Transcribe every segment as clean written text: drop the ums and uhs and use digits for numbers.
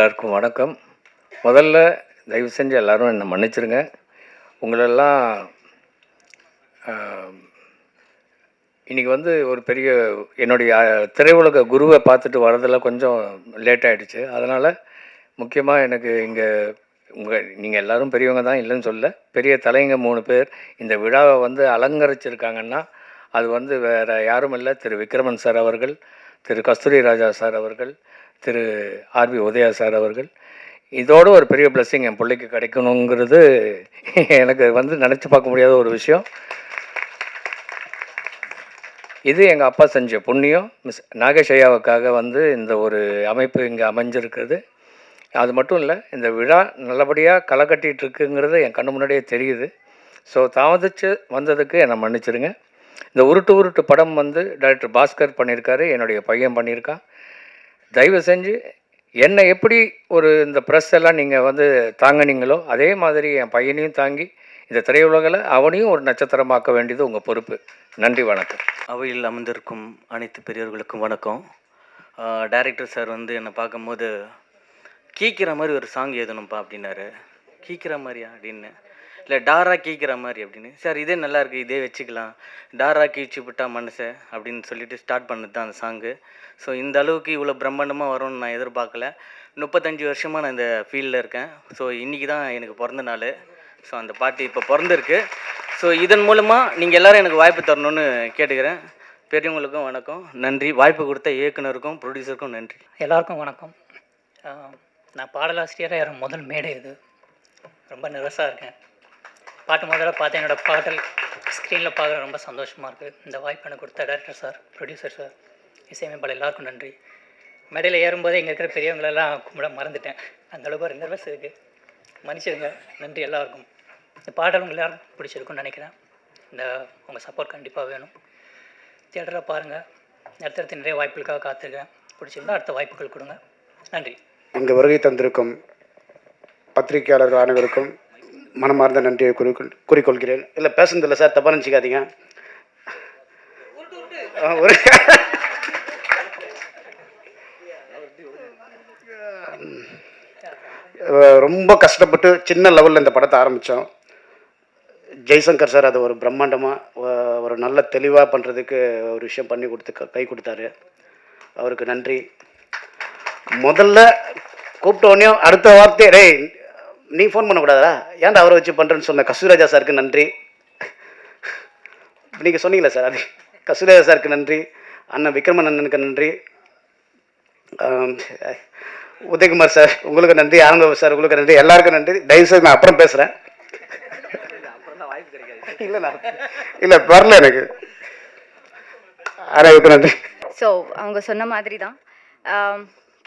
எல்லாருக்கும் வணக்கம். முதல்ல தயவு செஞ்சு எல்லோரும் என்னை மன்னிச்சிருங்க. உங்களெல்லாம் இன்றைக்கி ஒரு பெரிய என்னுடைய திரையுலக குருவை பார்த்துட்டு வரதில் கொஞ்சம் லேட் ஆகிடுச்சு. அதனால் முக்கியமாக எனக்கு இங்கே நீங்கள் எல்லோரும் பெரியவங்க தான், இல்லைன்னு சொல்ல. பெரிய தலைங்க 3 பேர் இந்த விழாவை அலங்கரிச்சிருக்காங்கன்னா அது வேறு யாரும் இல்லை, திரு விக்ரமன் சார் அவர்கள், திரு கஸ்தூரி ராஜா சார் அவர்கள், திரு ஆர்பி உதயா சார் அவர்கள். இதோடு ஒரு பெரிய பிளெஸ்ஸிங் என் பிள்ளைக்கு கிடைக்கணுங்கிறது எனக்கு நினச்சி பார்க்க முடியாத ஒரு விஷயம். இது எங்கள் அப்பா செஞ்ச புண்ணியம். மிஸ் நாகேஷ் ஐயாவுக்காக இந்த ஒரு அமைப்பு இங்கே அமைஞ்சிருக்குது. அது மட்டும் இல்லை, இந்த விழா நல்லபடியாக களை கட்டிகிட்ருக்குங்கிறது என் கண்ணு முன்னாடியே தெரியுது. ஸோ தாமதித்து வந்ததுக்கு என்னை மன்னிச்சிருங்க. இந்த உருட்டு படம் டைரக்டர் பாஸ்கர் பண்ணியிருக்காரு, என்னுடைய பையன் பண்ணியிருக்கான். தயவு செஞ்சு என்னை எப்படி இந்த ப்ரெஸ் எல்லாம் நீங்கள் தாங்கினீங்களோ அதே மாதிரி என் பையனையும் தாங்கி இந்த திரையுலகில் அவனையும் ஒரு நட்சத்திரமாக்க வேண்டியது உங்கள் பொறுப்பு. நன்றி, வணக்கம். அவையில் அமர்ந்திருக்கும் அனைத்து பெரியவர்களுக்கும் வணக்கம். டைரக்டர் சார் என்னை பார்க்கும்போது கீக்கிற மாதிரி ஒரு சாங் எழுதணும்ப்பா அப்படின்னாரு. கீக்கிற மாதிரியா அப்படின்னு, இல்லை டாரா கீக்கிற மாதிரி அப்படின்னு. சார் இதே நல்லா இருக்குது, இதே வச்சுக்கலாம், டாரா கீழ்ச்சி விட்டா மனசை அப்படின்னு சொல்லிட்டு ஸ்டார்ட் பண்ணது தான் அந்த சாங்கு. ஸோ இந்த அளவுக்கு இவ்வளோ பிரம்மாண்டமாக வரும்னு நான் எதிர்பார்க்கல. 35 வருஷமாக நான் இந்த ஃபீல்டில் இருக்கேன். ஸோ இன்றைக்கி தான் எனக்கு பிறந்த நாள். ஸோ அந்த பாட்டு இப்போ பிறந்திருக்கு. ஸோ இதன் மூலமாக நீங்கள் எல்லோரும் எனக்கு வாய்ப்பு தரணும்னு கேட்டுக்கிறேன். பெரியவங்களுக்கும் வணக்கம், நன்றி. வாய்ப்பு கொடுத்த இயக்குனருக்கும் ப்ரொடியூசருக்கும் நன்றி. எல்லாருக்கும் வணக்கம். நான் பாடலாசிரியராக யாரும் முதல் மேடை இது, ரொம்ப நர்வஸாக இருக்கேன். பாட்டு முதல்ல பார்த்து என்னோடய பாடல் ஸ்க்ரீனில் பார்க்குற ரொம்ப சந்தோஷமாக இருக்குது. இந்த வாய்ப்பு எனக்கு கொடுத்த டைரக்டர் சார், ப்ரொடியூசர் சார், இசையமைப்பாளர் எல்லாருக்கும் நன்றி. மேடையில் ஏறும்போதே இங்கே இருக்கிற பெரியவங்களெல்லாம் கும்பிட மறந்துட்டேன். அந்தளவுக்கு ஒரு நர்வஸ் இருக்குது, மன்னிச்சிடுங்க. நன்றி எல்லாருக்கும். இந்த பாடல் உங்கள் எல்லாரும் பிடிச்சிருக்குன்னு நினைக்கிறேன். உங்கள் சப்போர்ட் கண்டிப்பாக வேணும். தியேட்டரில் பாருங்கள். அடுத்தடுத்து நிறைய வாய்ப்புகளுக்காக காத்திருக்கேன். பிடிச்சிருந்தா அடுத்த வாய்ப்புகள் கொடுங்க. நன்றி. இங்கே வருகை தந்திருக்கும் பத்திரிகையாளர்கள் அனைவருக்கும் மனமார்ந்த நன்றியை கூறிக்கொள்கிறேன். இல்லை பேசுனதில்லை சார், தப்பாக நினச்சிக்காதீங்க. ரொம்ப கஷ்டப்பட்டு சின்ன லெவலில் இந்த படத்தை ஆரம்பித்தோம். ஜெய்சங்கர் சார் அதை ஒரு பிரம்மாண்டமாக ஒரு நல்ல தெளிவாக பண்ணுறதுக்கு ஒரு விஷயம் பண்ணி கை கொடுத்தாரு. அவருக்கு நன்றி. முதல்ல கூப்பிட்டோடனே அடுத்த வார்த்தை, ரே நீ ஃபோன் பண்ணக்கூடாதா, ஏன்டா அவரை வச்சு பண்ணுறேன்னு சொன்ன கஸ்தூரிராஜா சாருக்கு நன்றி. நீங்கள் சொன்னீங்களே சார், அது கஸ்தூரிராஜா சாருக்கு நன்றி. அண்ணன் விக்ரமன் அண்ணனுக்கு நன்றி. உதயகுமார் சார் உங்களுக்கு நன்றி. ஆனந்த சார் உங்களுக்கு நன்றி. எல்லாருக்கும் நன்றி. தயவுசெய்து நான் அப்புறம் பேசுகிறேன். இல்லை வரல எனக்கு. அனைவருக்கும் நன்றி. ஸோ அவங்க சொன்ன மாதிரி தான்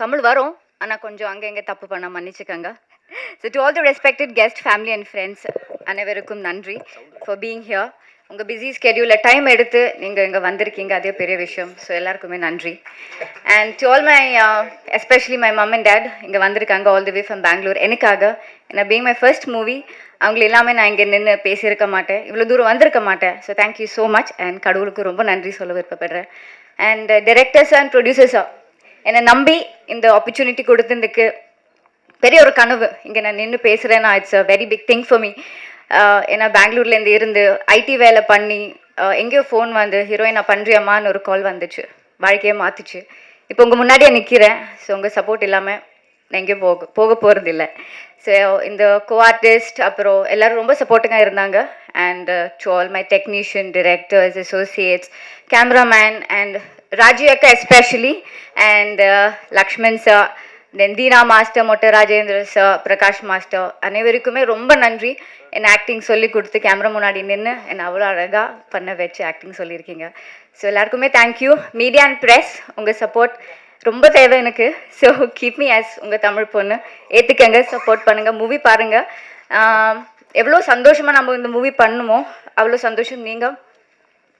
தமிழ் வரும், ஆனால் கொஞ்சம் அங்கே எங்கே தப்பு பண்ண மன்னிச்சுக்கோங்க. So to all the respected guest, family and friends அனைவருக்கும் நன்றி ஃபார் பீயிங் ஹியர். உங்கள் பிஸி ஸ்கெடியூலில் டைம் எடுத்து நீங்கள் இங்கே வந்திருக்கீங்க, அதே பெரிய விஷயம். ஸோ எல்லாருக்குமே நன்றி. And to all my especially my mum and dad இங்கே வந்திருக்காங்க all the way from Bangalore எனக்காக. ஏன்னா பீங் மை ஃபர்ஸ்ட் மூவி, அவங்கள எல்லாமே நான் இங்கே நின்று பேசியிருக்க மாட்டேன், இவ்வளோ தூரம் வந்திருக்க மாட்டேன். So thank you so much. And கடவுளுக்கு ரொம்ப நன்றி சொல்ல விருப்பப்படுறேன். அண்ட் டைரக்டர்ஸ் அண்ட் ப்ரொடியூசர்ஸாக என்னை நம்பி இந்த ஆப்பர்ச்சுனிட்டி கொடுத்ததுக்கு, பெரிய ஒரு கனவு இங்கே நான் நின்று பேசுகிறேன்னா it's a very big thing for me. ஏன்னா பெங்களூர்லேருந்து இருந்து ஐடி வேலை பண்ணி எங்கேயோ ஃபோன் ஹீரோயினா பண்ணுறியம்மான்னு ஒரு கால் வந்துச்சு, வாழ்க்கையை மாற்றிச்சு. இப்போ உங்கள் முன்னாடியே நிற்கிறேன். ஸோ உங்கள் சப்போர்ட் இல்லாமல் நான் எங்கேயும் போக போகிறதில்ல. ஸோ இந்த கோ-ஆர்டிஸ்ட் அப்புறம் எல்லோரும் ரொம்ப சப்போர்ட்டிங்காக இருந்தாங்க. And to all my technician, directors, associates, cameraman and Raji அக்கா especially, and Lakshman sir, then Dheena master, Mottai Rajendra sir, Prakash master, அனைவருக்குமே ரொம்ப நன்றி. என்னை ஆக்டிங் சொல்லி கொடுத்து கேமரா முன்னாடி நின்று என்னை அவ்வளோ அழகாக பண்ண வச்சு ஆக்டிங் சொல்லியிருக்கீங்க. ஸோ எல்லாருக்குமே தேங்க்யூ. மீடியா அண்ட் ப்ரெஸ், உங்கள் சப்போர்ட் ரொம்ப தேவை எனக்கு. ஸோ கீப் மீ ஆஸ் உங்கள் தமிழ் பொண்ணு. ஏற்றுக்கங்க, சப்போர்ட் பண்ணுங்கள், மூவி பாருங்கள். எவ்வளோ சந்தோஷமாக நம்ம இந்த மூவி பண்ணுமோ அவ்வளோ சந்தோஷம் நீங்கள்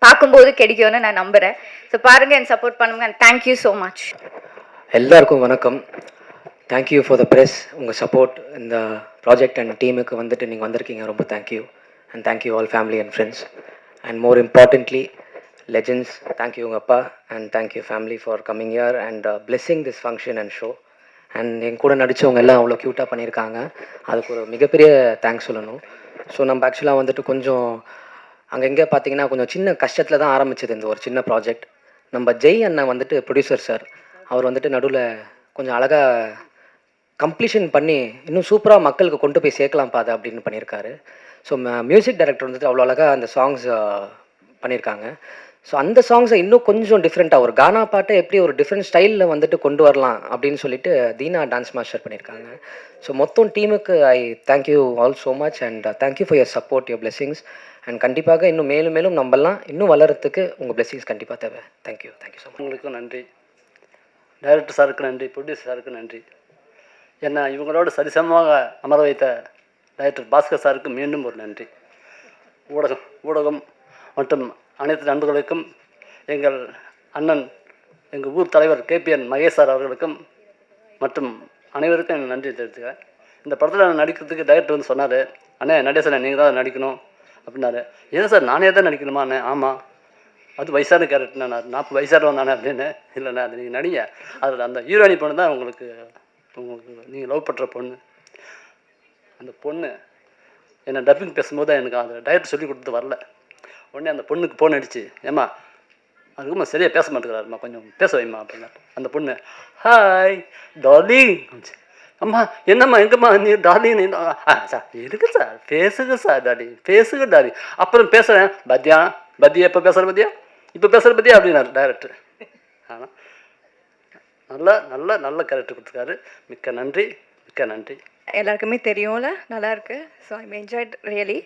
பார்க்கும்போது கிடைக்கும்னு நான் நம்புகிறேன். ஸோ பாருங்கள், என் சப்போர்ட் பண்ணுங்க. And thank you so much. எல்லாருக்கும் வணக்கம். தேங்க்யூ ஃபார் த ப்ரெஸ், உங்கள் சப்போர்ட். இந்த ப்ராஜெக்ட் அண்ட் டீமுக்கு நீங்கள் வந்திருக்கீங்க, ரொம்ப thank you. And thank you all family and friends. And more importantly legends, thank you உங்கள் அப்பா, and thank you family for coming here and blessing this function and show. And என் கூட நடித்தவங்க எல்லாம் அவ்வளோ க்யூட்டாக பண்ணியிருக்காங்க. அதுக்கு ஒரு மிகப்பெரிய தேங்க்ஸ் சொல்லணும். ஸோ நம்ம ஆக்சுவலாக வந்துட்டு கொஞ்சம் அங்கங்கே பார்த்தீங்கன்னா கொஞ்சம் சின்ன கஷ்டத்தில் தான் ஆரம்பிச்சது இந்த ஒரு சின்ன ப்ராஜெக்ட். நம்ம ஜெய் அண்ணன் வந்துட்டு ப்ரொடியூசர் சார், அவர் வந்துட்டு நடுவில் கொஞ்சம் அழகாக கம்ப்ளீஷன் பண்ணி இன்னும் சூப்பராக மக்களுக்கு கொண்டு போய் சேர்க்கலாம்ப்பா அதை அப்படின்னு பண்ணியிருக்காரு. ஸோ மியூசிக் டைரக்டர் வந்துட்டு அவ்வளோ அழகாக அந்த சாங்ஸ் பண்ணியிருக்காங்க. ஸோ அந்த சாங்ஸை இன்னும் கொஞ்சம் டிஃப்ரெண்ட்டாக ஒரு கானா பாட்டை எப்படி ஒரு டிஃப்ரெண்ட் ஸ்டைலில் வந்துட்டு கொண்டு வரலாம் அப்படின்னு சொல்லிட்டு தீனா டான்ஸ் மாஸ்டர் பண்ணியிருக்காங்க. ஸோ மொத்தம் டீமுக்கு I thank you all so much and thank you for your support, your blessings. And கண்டிப்பாக இன்னும் மேலும் மேலும் நம்மலாம் இன்னும் வளர்கிறதுக்கு உங்கள் பிளெஸிங்ஸ் கண்டிப்பாக தேவை. Thank you so much. உங்களுக்கும் நன்றி, டைரக்டர் சாருக்கு நன்றி, ப்ரொடியூசர் சாருக்கு நன்றி. என்னை இவங்களோட சரிசமமாக அமர வைத்த டைரக்டர் பாஸ்கர் சாருக்கு மீண்டும் ஒரு நன்றி. ஊடகம் மற்றும் அனைத்து நண்பர்களுக்கும், எங்கள் அண்ணன் எங்கள் ஊர் தலைவர் KPN மகேஷ் சார் அவர்களுக்கும் மற்றும் அனைவருக்கும் எனக்கு நன்றி தெரிவித்துக்கிறேன். இந்த படத்தில் நான் நடிக்கிறதுக்கு டைரக்டர் வந்து சொன்னார், அண்ணே நடேசன் நீங்கள் தான் நடிக்கணும் அப்படின்னாரு. ஏன் சார் நானே தான் நடிக்கணுமா அண்ணே? ஆமாம், அது வயசான கேரக்டர் நான் 40 வயசானவன் தானே அப்படின்னு. இல்லைண்ணா அது நீங்கள் நடிங்க, அதில் அந்த ஹீரோயினி பொண்ணு தான் உங்களுக்கு நீங்கள் லவ் பண்ணுற பொண்ணு. அந்த பொண்ணு என்னை டப்பிங் பேசும்போது எனக்கு அந்த டைரக்டர் சொல்லி கொடுத்து வரல. உடனே அந்த பொண்ணுக்கு ஃபோன் அடிச்சு, ஏம்மா அதுக்குமா சரியாக பேச மாட்டேங்கிறாருமா, கொஞ்சம் பேச வைம்மா அப்படின்னா. அந்த பொண்ணு ஹாய் டார்லிங், அம்மா என்னம்மா எங்கம்மா நீ டார்லிங்? சார் இருக்கு சார், பேசுங்க சார் டார்லிங், பேசுங்க டார்லிங். அப்புறம் பேசுகிறேன் பத்தியா எப்போ பேசுகிற பத்தியா, இப்போ பேசுகிற பத்தியா அப்படின்னாரு டைரக்டர். ஆனால் நல்ல நல்ல நல்ல கேரக்டர் கொடுத்துருக்காரு. மிக்க நன்றி, மிக்க நன்றி. எல்லாருக்குமே தெரியும்ல, நல்லாயிருக்கு. So I enjoyed really.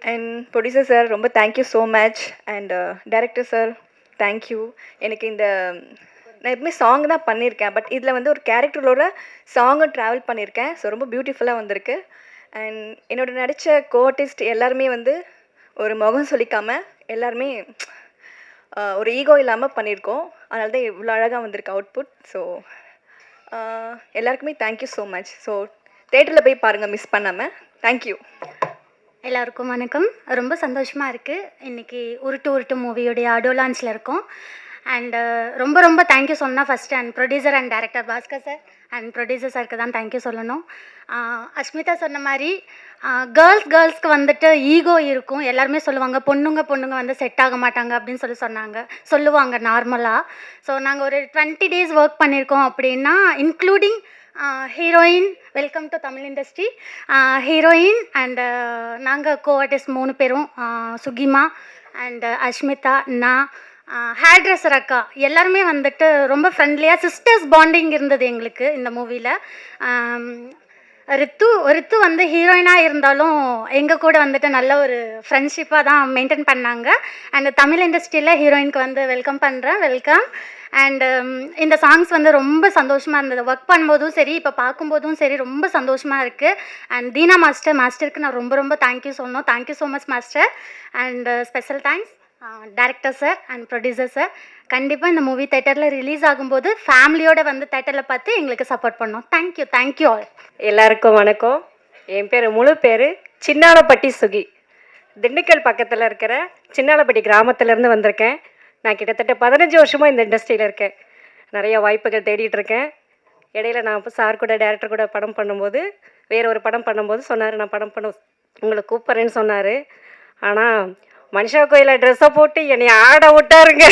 And producer sir ரொம்ப thank you so much. And director sir thank you. எனக்கு இந்த நான் எப்பவுமே சாங் தான் பண்ணியிருக்கேன், பட் இதில் வந்து ஒரு கேரக்டரோட சாங்கும் ட்ராவல் பண்ணியிருக்கேன். ஸோ ரொம்ப பியூட்டிஃபுல்லாக வந்திருக்கு. அண்ட் என்னோட நடித்த கோஆர்டிஸ்ட் எல்லாருமே வந்து ஒரு முகம் சொல்லிக்காமல் எல்லாருமே ஒரு ஈகோ இல்லாமல் பண்ணியிருக்கோம். அதனால தான் இவ்வளோ அழகாக வந்திருக்கு அவுட்புட். ஸோ எல்லாருக்குமே தேங்க்யூ ஸோ மச். ஸோ தேட்டரில் போய் பாருங்கள் மிஸ் பண்ணாமல். தேங்க்யூ. எல்லாருக்கும் வணக்கம். ரொம்ப சந்தோஷமாக இருக்குது. இன்றைக்கி உருட்டு மூவியோடைய ஆடியோ லான்ச்சில் இருக்கோம். அண்டு ரொம்ப ரொம்ப தேங்க்யூ சொல்லணும் first and producer and director Bhaskar sir and producer சாருக்கு தான் தேங்க்யூ சொல்லணும். அஸ்மிதா சொன்ன மாதிரி கேர்ள்ஸ்க்கு வந்துட்டு ஈகோ இருக்கும். எல்லாருமே சொல்லுவாங்க பொண்ணுங்க வந்து செட் ஆக மாட்டாங்க அப்படின்னு சொல்லுவாங்க நார்மலாக. ஸோ நாங்கள் ஒரு 20 days ஒர்க் பண்ணியிருக்கோம் அப்படின்னா, including heroine, welcome to Tamil industry, heroine and நாங்கள் கோஆர்டிஸ்ட் 3 பேரும், சுகிமா அண்டு அஷ்மிதா, நான், ஹேர் ட்ரெஸ்ஸர் அக்கா, எல்லாருமே வந்துட்டு ரொம்ப ஃப்ரெண்ட்லியாக சிஸ்டர்ஸ் பாண்டிங் இருந்தது எங்களுக்கு இந்த மூவியில். ரித்து வந்து ஹீரோயினாக இருந்தாலும் எங்கள் கூட வந்துட்டு நல்ல ஒரு ஃப்ரெண்ட்ஷிப்பாக தான் மெயின்டைன் பண்ணாங்க. அண்ட் தமிழ் இண்டஸ்ட்ரியில் ஹீரோயினுக்கு வந்து வெல்கம். அண்டு இந்த சாங்ஸ் வந்து ரொம்ப சந்தோஷமாக இருந்தது. ஒர்க் பண்ணும்போதும் சரி, இப்போ பார்க்கும்போதும் சரி, ரொம்ப சந்தோஷமாக இருக்குது. அண்ட் தீனா மாஸ்டருக்கு நான் ரொம்ப ரொம்ப தேங்க்யூ சொல்லணும். Thank you so much master. And special thanks director sir and producer sir. கண்டிப்பாக இந்த மூவி தேட்டரில் ரிலீஸ் ஆகும்போது ஃபேமிலியோடு வந்து தேட்டரில் பார்த்து எங்களுக்கு சப்போர்ட் பண்ணோம். Thank you all. எல்லாருக்கும் வணக்கம். என் முழு பேர் சின்னாலப்பட்டி சுகி. திண்டுக்கல் பக்கத்தில் இருக்கிற சின்னாலப்பட்டி கிராமத்துலேருந்து வந்திருக்கேன். நான் கிட்டத்தட்ட 15 வருஷமாக இந்த இண்டஸ்ட்ரியில் இருக்கேன். நிறைய வாய்ப்புகள் தேடிட்டு இருக்கேன். இடையில நான் இப்போ சார் கூட டைரக்டர் கூட படம் பண்ணும்போது, வேறு ஒரு படம் பண்ணும்போது சொன்னார், நான் படம் பண்ண உங்களை கூப்பிட்றேன்னு சொன்னார். ஆனால் மனுஷா கோயிலில் ட்ரெஸ்ஸை போட்டு என்னை ஆட விட்டாருங்க.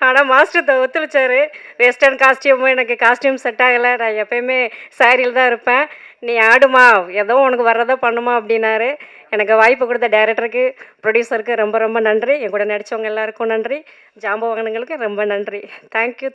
ஆனால் மாஸ்டர் ஒத்துழைச்சார். வெஸ்டர்ன் காஸ்டியூமும் எனக்கு காஸ்டியூம் செட் ஆகலை, நான் எப்போயுமே சாரியில் தான் இருப்பேன், நீ ஆடுமா, ஏதோ உனக்கு வர்றதோ பண்ணுமா அப்படின்னாரு. எனக்கு வாய்ப்பு கொடுத்த டைரக்டருக்கு, ப்ரொடியூசருக்கு ரொம்ப ரொம்ப நன்றி. என் கூட நடித்தவங்க எல்லாருக்கும் நன்றி. ஜாம்பவான்களுக்கு ரொம்ப நன்றி. தேங்க்யூ.